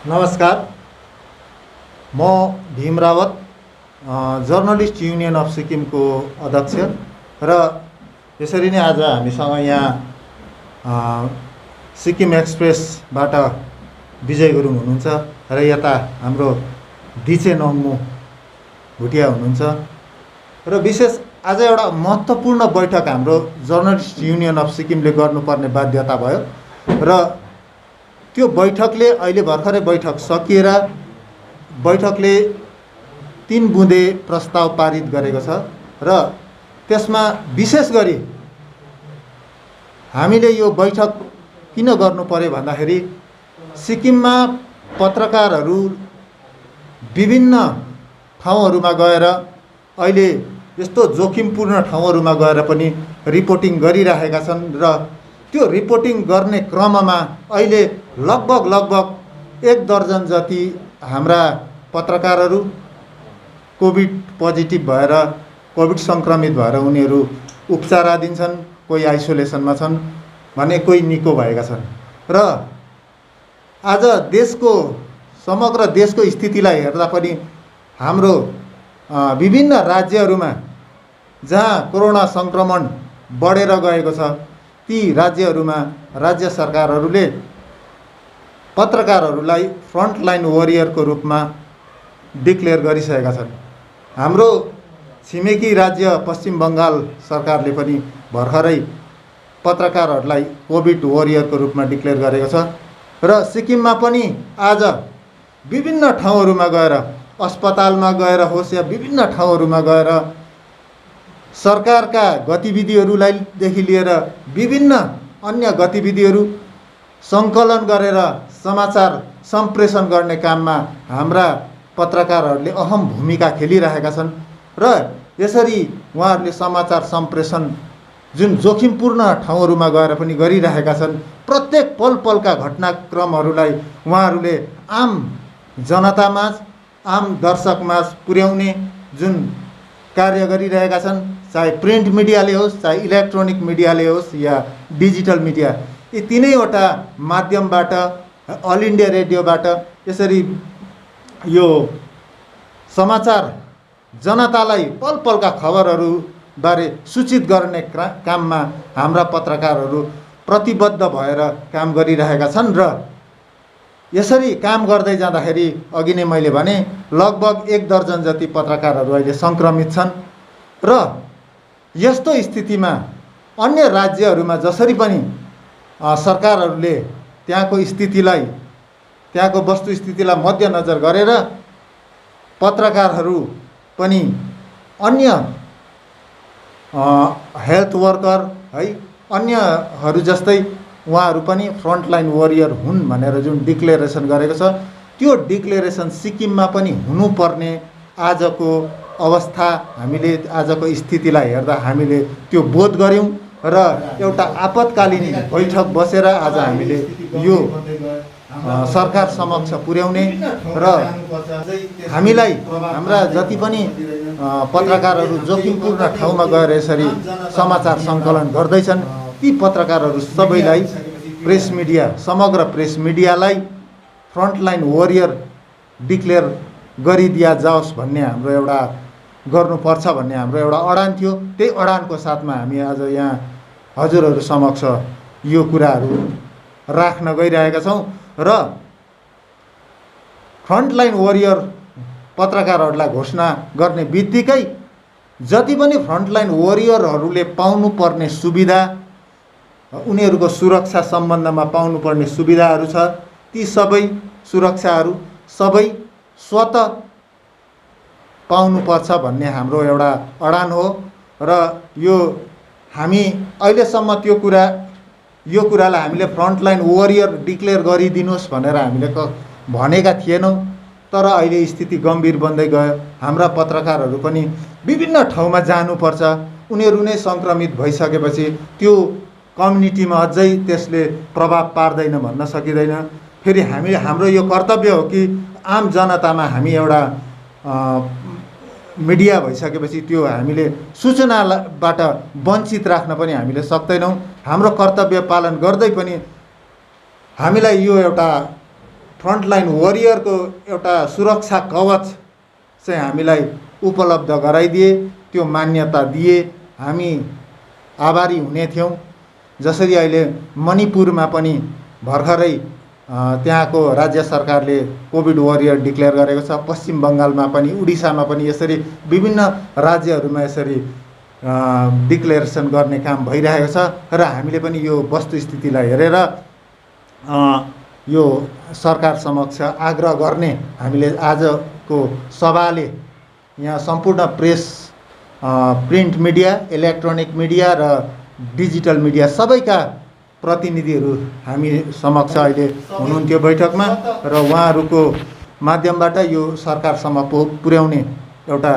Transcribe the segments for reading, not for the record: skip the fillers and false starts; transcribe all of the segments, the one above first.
नमस्कार, म Bhim Rawat, journalist union of सिक्किमको अध्यक्ष र यसरी नै आज हामीसँग यहाँ सिक्किम एक्सप्रेसबाट विजय गुरुङ हुनुहुन्छ र यता हाम्रो दिचे नङ्मु भुटिया हुनुहुन्छ र विशेष आज एउटा महत्त्वपूर्ण बैठक हाम्रो जर्नलिस्ट युनियन अफ सिक्किमले गर्नुपर्ने बाध्यता भयो र त्यो बैठकले अहिले भर्खरै बैठक सकिएर बैठकले 3 बुँदे प्रस्ताव पारित गरेको छ र त्यसमा विशेष गरी हामीले यो बैठक किन गर्नु पर्यो भन्दाखेरि सिक्किममा पत्रकारहरू विभिन्न ठाउँहरूमा गएर अहिले यस्तो जोखिमपूर्ण ठाउँहरूमा गएर पनि रिपोर्टिङ गरिरहेका छन् र त्यो रिपोर्टिङ गर्ने क्रममा अहिले लगभग 1 दर्जन जति हाम्रा पत्रकारहरू कोभिड पोजिटिभ भएर कोभिड सङ्क्रमित भएर उनीहरू उपचाराधीन छन्, कोही आइसोलेसनमा छन् भने कोही निको भएका छन् र आज समग्र देशको स्थितिलाई हेर्दा पनि हाम्रो विभिन्न राज्यहरूमा जहाँ कोरोना सङ्क्रमण बढेर गएको छ ती राज्यहरूमा राज्य सरकारहरूले पत्रकारहरूलाई फ्रन्टलाइन वरियरको रूपमा डिक्लेयर गरिसकेका छन्। हाम्रो छिमेकी राज्य पश्चिम बङ्गाल सरकारले पनि भर्खरै पत्रकारहरूलाई कोभिड वरियरको रूपमा डिक्लेयर गरेको छ र सिक्किममा पनि आज विभिन्न ठाउँहरूमा गएर अस्पतालमा गएर होस् या विभिन्न ठाउँहरूमा गएर सरकारका गतिविधिहरूलाईदेखि लिएर विभिन्न अन्य गतिविधिहरू सङ्कलन गरेर समाचार सम्प्रेषण गर्ने काममा हाम्रा पत्रकारहरूले अहम भूमिका खेलिरहेका छन् र यसरी उहाँहरूले समाचार सम्प्रेषण जुन जोखिमपूर्ण ठाउँहरूमा गएर पनि गरिरहेका छन्। प्रत्येक पलका घटनाक्रमहरूलाई उहाँहरूले आम जनतामाझ आम दर्शकमाझ पुर्याउने जुन कार्य गरिरहेका छन्, चाहे प्रिन्ट मिडियाले होस्, चाहे इलेक्ट्रोनिक मिडियाले होस् या डिजिटल मिडिया, यी तीनैवटा माध्यमबाट अल इन्डिया रेडियोबाट यसरी यो समाचार जनतालाई पलका खबरहरूबारे सूचित गर्ने काममा हाम्रा पत्रकारहरू प्रतिबद्ध भएर काम गरिरहेका छन् र यसरी काम गर्दै जाँदाखेरि अघि नै मैले भने लगभग 1 दर्जन जति पत्रकारहरू अहिले सङ्क्रमित छन् र यस्तो स्थितिमा अन्य राज्यहरूमा जसरी पनि सरकारहरूले त्यहाँको वस्तुस्थितिलाई मध्यनजर गरेर पत्रकारहरू पनि अन्य हेल्थ वर्कर है अन्यहरू जस्तै उहाँहरू पनि फ्रन्टलाइन वरियर हुन् भनेर जुन डिक्लेरेसन गरेको छ त्यो डिक्लेरेसन सिक्किममा पनि हुनुपर्ने आजको अवस्था हामीले आजको स्थितिलाई हेर्दा हामीले त्यो बोध गऱ्यौँ र एउटा आपतकालीन बैठक बसेर आज हामीले यो सरकार समक्ष पुर्याउने र हामीलाई हाम्रा जति पनि पत्रकारहरू जोखिमपूर्ण ठाउँमा गएर यसरी समाचार सङ्कलन गर्दैछन् ती पत्रकारहरू सबैलाई प्रेस मिडिया समग्र प्रेस मिडियालाई फ्रन्टलाइन वरियर डिक्लेयर गरिदिया जाओस् भन्ने हाम्रो एउटा गर्नुपर्छ भन्ने हाम्रो एउटा अडान थियो। त्यही अडानको साथमा हामी आज यहाँ हजुरहरू समक्ष यो कुराहरू राख्न गइरहेका छौँ र फ्रन्टलाइन वरियर पत्रकारहरूलाई घोषणा गर्ने बित्तिकै जति पनि फ्रन्टलाइन वरियरहरूले पाउनुपर्ने सुविधा, उनीहरूको सुरक्षा सम्बन्धमा पाउनुपर्ने सुविधाहरू छ, ती सबै सुरक्षाहरू सबै स्वतः पाउनुपर्छ भन्ने हाम्रो एउटा अडान हो र यो हामी अहिलेसम्म यो कुरालाई हामीले फ्रन्टलाइन वरियर डिक्लेयर गरिदिनुहोस् भनेर हामीले भनेका थिएनौँ। तर अहिले स्थिति गम्भीर बन्दै गयो। हाम्रा पत्रकारहरू पनि विभिन्न ठाउँमा जानुपर्छ। उनीहरू नै सङ्क्रमित भइसकेपछि त्यो कम्युनिटीमा अझै त्यसले प्रभाव पार्दैन भन्न सकिँदैन। फेरि हाम्रो यो कर्तव्य हो कि आम जनतामा हामी एउटा मिडिया भइसकेपछि त्यो हामीले सूचनाबाट वञ्चित राख्न पनि हामीले सक्दैनौँ। हाम्रो कर्तव्य पालन गर्दै पनि हामीलाई यो एउटा फ्रन्टलाइन वरियरको एउटा सुरक्षा कवच चाहिँ हामीलाई उपलब्ध गराइदिए, त्यो मान्यता दिए, हामी आभारी हुने थियौँ। जसरी अहिले मणिपुरमा पनि भर्खरै त्यहाँको राज्य सरकारले कोभिड वरियर डिक्लेयर गरेको छ। पश्चिम बङ्गालमा पनि, उडिसामा पनि यसरी विभिन्न राज्यहरूमा यसरी डिक्लेरेसन गर्ने काम भइरहेको छ र हामीले पनि यो वस्तुस्थितिलाई हेरेर यो सरकार समक्ष आग्रह गर्ने हामीले आजको सभाले यहाँ सम्पूर्ण press, print media, electronic media र डिजिटल मिडिया सबैका प्रतिनिधिहरू हामी समक्ष अहिले हुनुहुन्थ्यो बैठकमा र उहाँहरूको माध्यमबाट यो सरकारसम्म पुर्याउने एउटा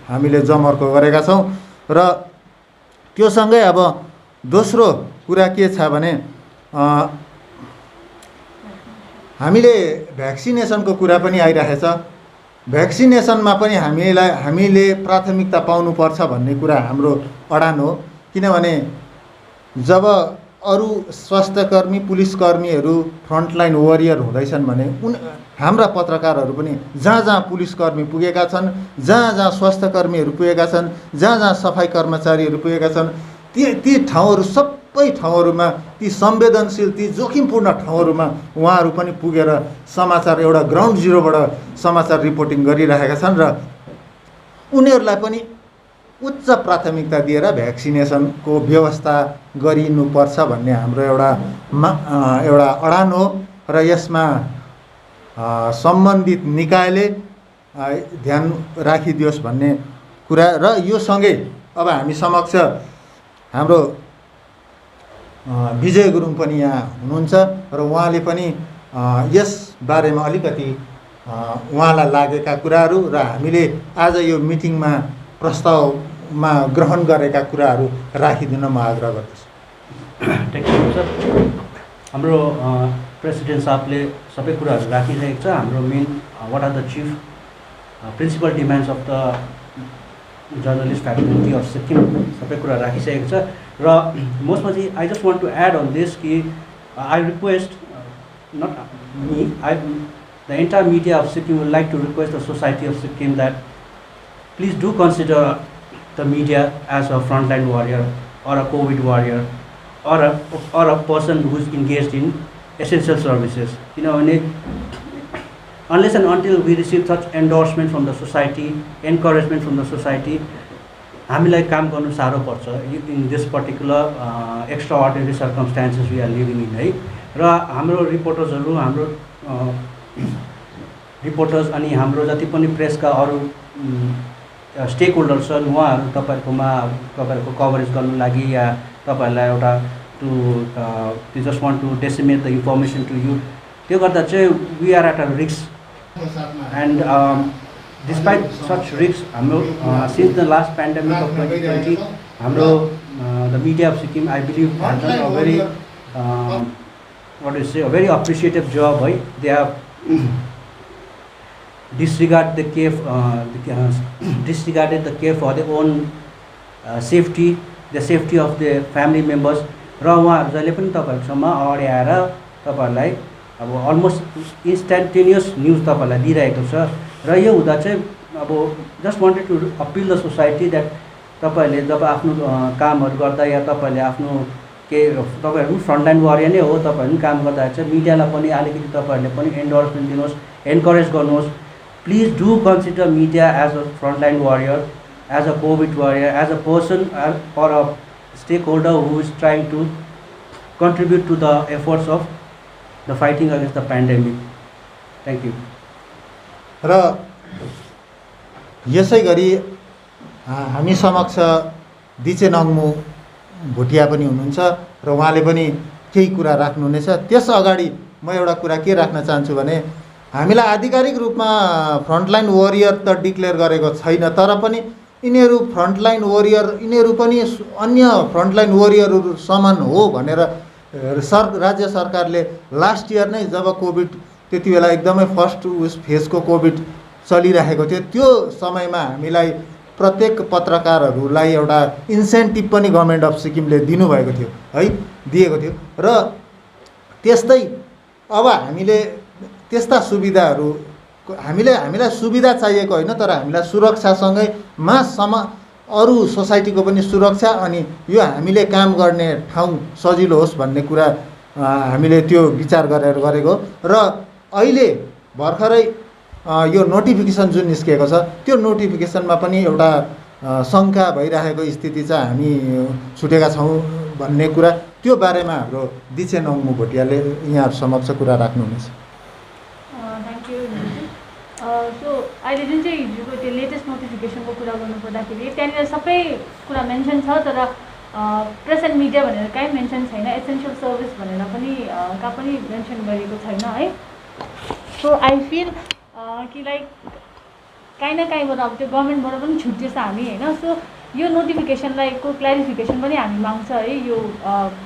हामीले जमर्को गरेका छौँ। र त्योसँगै अब दोस्रो कुरा के छ भने हामीले भ्याक्सिनेसनको कुरा पनि आइरहेछ। भ्याक्सिनेसनमा पनि हामीले प्राथमिकता पाउनुपर्छ भन्ने कुरा हाम्रो अडान हो। किनभने जब अरू स्वास्थ्यकर्मी, पुलिसकर्मीहरू फ्रन्टलाइन वरियर हुँदैछन् भने हाम्रा पत्रकारहरू पनि जहाँ जहाँ पुलिसकर्मी पुगेका छन्, जहाँ जहाँ स्वास्थ्यकर्मीहरू पुगेका छन्, जहाँ जहाँ सफाई कर्मचारीहरू पुगेका छन्, ती ठाउँहरू सबै ठाउँहरूमा, ती संवेदनशील, ती जोखिमपूर्ण ठाउँहरूमा उहाँहरू पनि पुगेर समाचार, एउटा ग्राउन्ड जिरोबाट समाचार रिपोर्टिङ गरिरहेका छन् र उनीहरूलाई पनि उच्च प्राथमिकता दिएर भ्याक्सिनेसनको व्यवस्था गरिनुपर्छ भन्ने हाम्रो एउटा अडान हो र यसमा सम्बन्धित निकायले ध्यान राखिदियोस् भन्ने कुरा। र यो सँगै अब हामी समक्ष हाम्रो विजय गुरुङ पनि यहाँ हुनुहुन्छ र उहाँले पनि यस बारेमा अलिकति उहाँलाई लागेका कुराहरू र हामीले आज यो मिटिङमा प्रस्तावमा ग्रहण गरेका कुराहरू राखिदिन म आग्रह गर्दछु। Thank you sir. हाम्रो प्रेसिडेन्ट साहबले सबै कुराहरू राखिरहेको छ। हाम्रो main what are the chief principal demands of the journalist faculty of Sikkim सबै कुरा राखिसकेको छ। र मोस्टमा चाहिँ I just want to add on this कि I request not me, the entire media of Sikkim would like to request the society of Sikkim that please do consider the media as a frontline warrior or a COVID warrior or a person who is engaged in essential services. You know, unless and until we receive such endorsement from the society, encouragement from the society, हामीलाई काम गर्नु साह्रो पर्छ in this particular extraordinary circumstances we are living in है। र हाम्रो रिपोर्टर्सहरू, हाम्रो reporters अनि हाम्रो जति पनि प्रेसका अरू स्टेक होल्डर्स छन् उहाँहरू तपाईँहरूको कभरेज गर्नु लागि या तपाईँहरूलाई एउटा to just want to decimate the information to you, त्यो गर्दा चाहिँ we are at a risk and despite such risk हाम्रो since the last pandemic of 2020 हाम्रो the media of Sikkim I believe has done a very what do you say, a very appreciative job है। they have disregarded the care for their own safety, the safety of their family members। र उहाँहरू जहिले पनि तपाईँहरूसँग अगाडि आएर तपाईँहरूलाई अब अलमोस्ट इन्स्ट्यान्टेनियस न्युज तपाईँहरूलाई दिइरहेको छ। र यो हुँदा चाहिँ अब just wanted to appeal the society that तपाईँहरूले जब आफ्नो कामहरू गर्दा या तपाईँहरूले आफ्नो तपाईँहरू पनि फ्रन्टलाइन वरियर नै हो, तपाईँहरू पनि काम गर्दा चाहिँ मिडियालाई पनि अलिकति तपाईँहरूले पनि एन्डोर्समेन्ट दिनुहोस्, एन्करेज गर्नुहोस्। Please do consider media as a frontline warrior, as a Covid warrior, as a person or a stakeholder who is trying to contribute to the efforts of the fighting against the pandemic. Thank you. र यसै गरी हामी समक्ष दिचे नङ्मु भुटिया पनि हुनुहुन्छ र उहाँले पनि केही कुरा राख्नुहुनेछ। त्यस अगाडि म एउटा कुरा के राख्न चाहन्छु भने हामीलाई आधिकारिक रूपमा फ्रन्टलाइन वरियर त डिक्लेयर गरेको छैन, तर पनि यिनीहरू फ्रन्टलाइन वरियर, यिनीहरू पनि अन्य फ्रन्टलाइन वरियरहरू समान हो भनेर राज्य सरकारले लास्ट इयर नै जब कोभिड त्यति बेला एकदमै फर्स्ट फेजको कोभिड चलिरहेको थियो, त्यो समयमा हामीलाई प्रत्येक पत्रकारहरूलाई एउटा इन्सेन्टिभ पनि गभर्मेन्ट अफ सिक्किमले दिनुभएको थियो है, दिएको थियो। र त्यस्तै अब हामीले त्यस्ता सुविधाहरू हामीलाई सुविधा चाहिएको होइन, तर हामीलाई सुरक्षासँगै अरू सोसाइटीको पनि सुरक्षा अनि यो हामीले काम गर्ने ठाउँ सजिलो होस् भन्ने कुरा हामीले त्यो विचार गरेको र अहिले भर्खरै यो नोटिफिकेसन जुन निस्केको छ त्यो नोटिफिकेसनमा पनि एउटा शङ्का भइरहेको स्थिति चाहिँ हामी छुटेका छौँ भन्ने कुरा, त्यो बारेमा हाम्रो दिछे नङ्मु भोटियाले यहाँहरू समक्ष कुरा राख्नुहुनेछ। Thank you. सो अहिले जुन चाहिँ हिजोको त्यो लेटेस्ट नोटिफिकेसनको कुरा गर्नुपर्दाखेरि त्यहाँनिर सबै कुरा मेन्सन छ, तर प्रेस एन्ड मिडिया भनेर कहीँ मेन्सन छैन, एसेन्सियल सर्भिस भनेर पनि कहाँ पनि मेन्सन गरेको छैन है। सो आई फिल कि लाइक काहीँ न काहीँबाट अब त्यो गभर्मेन्टबाट पनि छुट्टिएछ हामी होइन। सो यो नोटिफिकेसनलाई को क्ल्यारिफिकेसन पनि हामी माग्छ है यो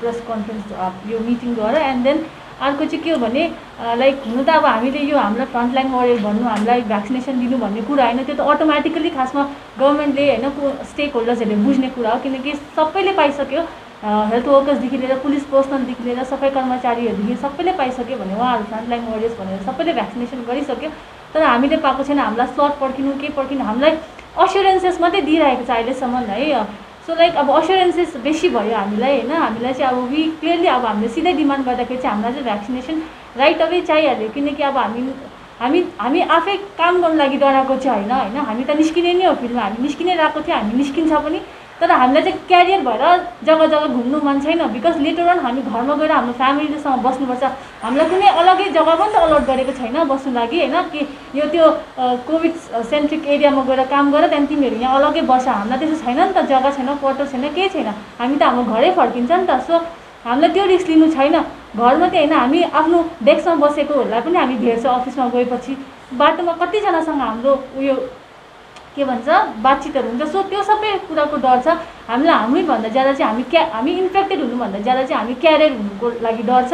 प्रेस कन्फरेन्स यो मिटिङद्वारा। एन्ड देन अर्को चाहिँ के हो भने लाइक हुनु त अब हामीले यो हामीलाई फ्रन्टलाइन वरियर भन्नु, हामीलाई भ्याक्सिनेसन दिनु भन्ने कुरा होइन, त्यो त अटोमेटिकली खासमा गभर्मेन्टले होइन स्टेक होल्डर्सहरूले बुझ्ने कुरा हो, किनकि सबैले पाइसक्यो, हेल्थ वर्कर्सदेखि लिएर पुलिस पर्सनलदेखि लिएर सफाइ कर्मचारीहरूदेखि सबैले पाइसक्यो भने उहाँहरू फ्रन्टलाइन वरियर्स भनेर सबैले भ्याक्सिनेसन गरिसक्यो, तर हामीले पाएको छैन। हामीलाई स्लट पर्खिनु के पर्खिनु, हामीलाई अस्योरेन्सेस मात्रै दिइरहेको छ अहिलेसम्म है। सो लाइक अब अस्योरेन्सेस बेसी भयो हामीलाई होइन, हामीलाई चाहिँ अब वी क्लियरली अब हामीले सिधै डिमान्ड गर्दाखेरि चाहिँ हामीलाई चाहिँ भ्याक्सिनेसन राइट अवे चाहिहाल्यो, किनकि अब हामी आफै काम गर्नु लागि डराएको चाहिँ होइन, हामी त निस्किने नै हो फिल्डमा, हामी निस्किनै रहेको थियो, हामी निस्किन्छ पनि, तर हामीलाई चाहिँ क्यारियर भएर जग्गा जग्गा घुम्नु मन छैन, बिकज लेटर अन हामी घरमा गएर हाम्रो फ्यामिलीसँग बस्नुपर्छ। हामीलाई कुनै अलग्गै जग्गा पनि त अलर्ट गरेको छैन बस्नु लागि होइन, कि यो त्यो कोभिड सेन्ट्रिक एरियामा गएर काम गर त्यहाँदेखि तिमीहरू यहाँ अलग्गै बस्छ, हामीलाई त्यस्तो छैन नि त, जग्गा छैन, क्वार्टर छैन, केही छैन, हामी त हाम्रो घरै फर्किन्छ नि त। सो हामीलाई त्यो रिस्क लिनु छैन, घर मात्रै होइन हामी आफ्नो डेस्कमा बसेकोहरूलाई पनि हामी भेट्छ अफिसमा गएपछि, बाटोमा कतिजनासँग हाम्रो उयो के भन्छ बातचितहरू हुन्छ। सो त्यो सबै कुराको डर छ हामीलाई, हाम्रैभन्दा ज्यादा चाहिँ हामी इन्फेक्टेड हुनुभन्दा ज्यादा चाहिँ हामी क्यारियर हुनुको लागि डर छ।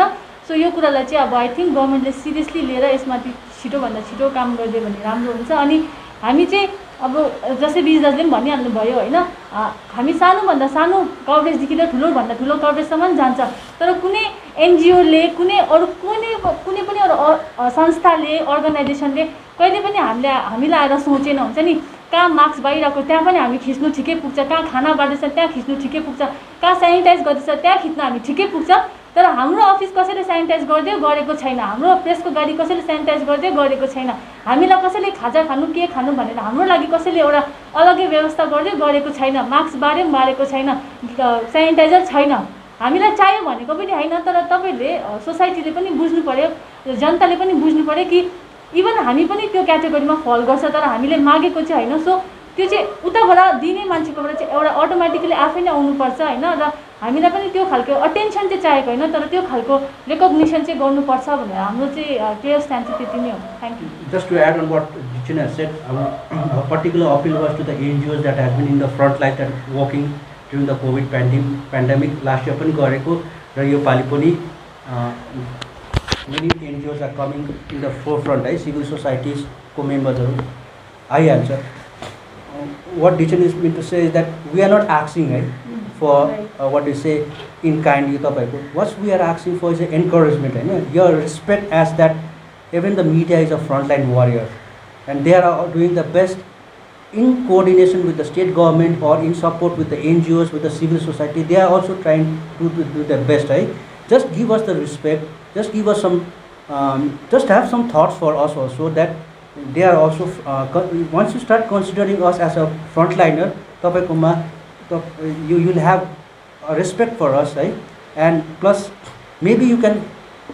सो यो कुरालाई चाहिँ अब आई थिङ्क गभर्मेन्टले सिरियसली लिएर यसमाथि छिटोभन्दा छिटो काम गरिदियो भने राम्रो हुन्छ। अनि हामी चाहिँ अब जस्तै बिज दाजुले पनि भनिहाल्नु भयो होइन, हामी सानोभन्दा सानो कभरेजदेखि लिएर ठुलोभन्दा ठुलो कभरेजसम्म जान्छ, तर कुनै एनजिओले कुनै पनि अरू संस्थाले अर्गनाइजेसनले कहिले पनि हामीलाई आएर सोचेन हुन्छ नि, कहाँ मास्क बाहिरको त्यहाँ पनि हामी खिच्नु ठिकै पुग्छ, कहाँ खाना बाँड्दैछ त्यहाँ खिच्नु ठिकै पुग्छ, कहाँ सेनिटाइज गर्दैछ त्यहाँ खिच्न हामी ठिकै पुग्छ, तर हाम्रो अफिस कसैले सेनिटाइज गरिदियो गरेको छैन, हाम्रो प्रेसको गाडी कसैले सेनिटाइज गरिदियो गरेको छैन, हामीलाई कसैले खाजा खानु के खानु भनेर हाम्रो लागि कसैले एउटा अलग्गै व्यवस्था गरिदियो गरेको छैन, मास्क बारेको छैन, सेनिटाइजर छैन, हामीलाई चाहियो भनेको पनि होइन। तर तपाईँले सोसाइटीले पनि बुझ्नु पऱ्यो, जनताले पनि बुझ्नु पऱ्यो कि इभन हामी पनि त्यो क्याटेगोरीमा फल गर्छ, तर हामीले मागेको चाहिँ होइन। सो त्यो चाहिँ उताबाट दिने मान्छेकोबाट चाहिँ एउटा अटोमेटिकली आफै नै आउनुपर्छ होइन, र हामीलाई पनि त्यो खालको अटेन्सन चाहिँ चाहिएको होइन, तर त्यो खालको रेकग्निसन चाहिँ गर्नुपर्छ भनेर हाम्रो चाहिँ क्लियर स्ट्यान्ड चाहिँ त्यति नै हो। Thank you. Just to add on what Dichin has said, a particular appeal was to the NGOs that have been in the front line that working during the COVID pandemic. Last year पनि गरेको र यो पालि पनि many NGOs are coming in the forefront है, civil societies को मेम्बर्सहरू आइहाल्छ। What Dichin is meant to say is that we are not asking for what you say in kind यो तपाईको, what we are asking for is encouragement होइन, your respect as that even the media is a frontline warrior and they are doing the best in coordination with the state government or in support with the NGOs, with the civil society. They are also trying to do their best right. Just give us the respect, just give us some just have some thoughts for us also, that they are also once you start considering us as a frontliner, you will have a respect for us right, and plus maybe you can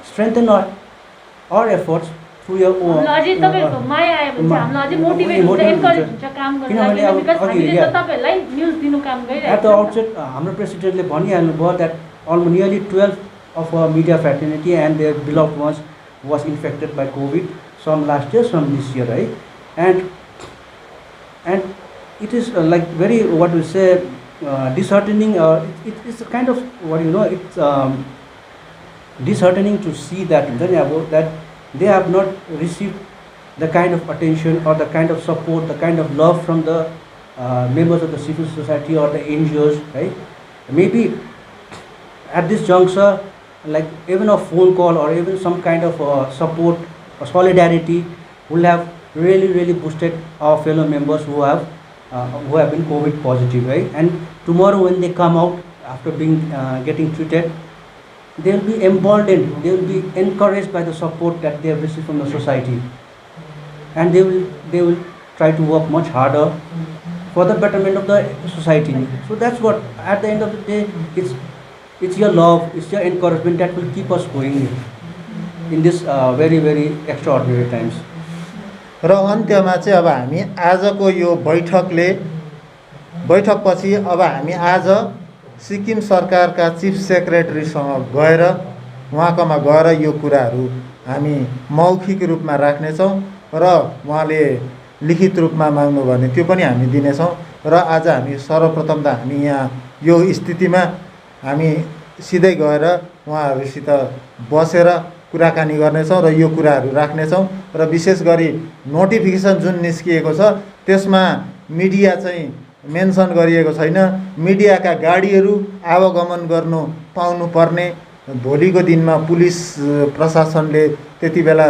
strengthen our efforts through your own अझै तपाईको माया आयो भने चाहिँ हामीलाई अझै motivate हुन्छ, encourage हुन्छ काम गर्न लागि, बिकज हामीले त तपाईहरुलाई न्यूज दिनु काम गरिरहेको छ। At the outset हाम्रो प्रेसिडेन्टले भनिहाल्नु भयो that almost nearly 12 of our media fraternity and their beloved ones was infected by COVID, some last year, some this year, right? And it is like very what we say disheartening. It's a kind of what it's disheartening to see that they have not received the kind of attention or the kind of support, the kind of love from the members of the civil society or the NGOs, right? Maybe at this juncture like even a phone call or even some kind of support or solidarity will have really boosted our fellow members who have been COVID positive, right? And tomorrow when they come out after being getting treated, they will be emboldened, they will be encouraged by the support that they have received from the society, and they will try to work much harder for the betterment of the society. So that's what, at the end of the day, it's your love, it's your encouragement that will keep us going in this very extraordinary times. र अन्त्यमा चाहिँ अब हामी आजको यो बैठकपछि अब हामी आज सिक्किम सरकारका चिफ सेक्रेटरीसँग गएर उहाँकोमा गएर यो कुराहरू हामी मौखिक रूपमा राख्नेछौँ र उहाँले लिखित रूपमा माग्नु भने त्यो पनि हामी दिनेछौँ। र आज हामी सर्वप्रथम त हामी यहाँ यो स्थितिमा हामी सिधै गएर उहाँहरूसित बसेर कुराकानी गर्नेछौँ र यो कुराहरू राख्नेछौँ। र विशेष गरी नोटिफिकेसन जुन निस्किएको छ त्यसमा मिडिया चाहिँ मेन्सन गरिएको छैन। मिडियाका गाडीहरू आवागमन गर्नु पाउनुपर्ने भोलिको दिनमा पुलिस प्रशासनले त्यति बेला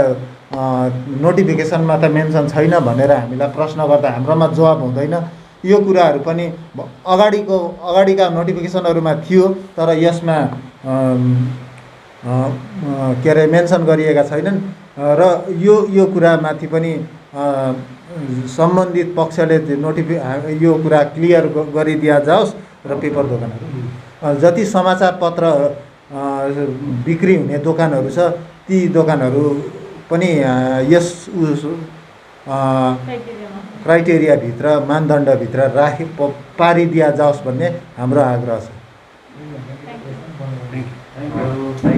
नोटिफिकेसनमा त मेन्सन छैन भनेर हामीलाई प्रश्न गर्दा हाम्रोमा जवाब हुँदैन। यो कुराहरू पनि अगाडिका नोटिफिकेसनहरूमा थियो, तर यसमा के अरे मेन्सन गरिएका छैनन्। र यो कुरामाथि पनि सम्बन्धित पक्षले यो कुरा क्लियर गरिदिया जाओस् र पेपर दोकानहरू जति समाचार पत्र बिक्री हुने दोकानहरू छ ती दोकानहरू पनि यस क्राइटेरियाभित्र मानदण्डभित्र पारिदिया जाओस् भन्ने हाम्रो आग्रह छ। Thank you.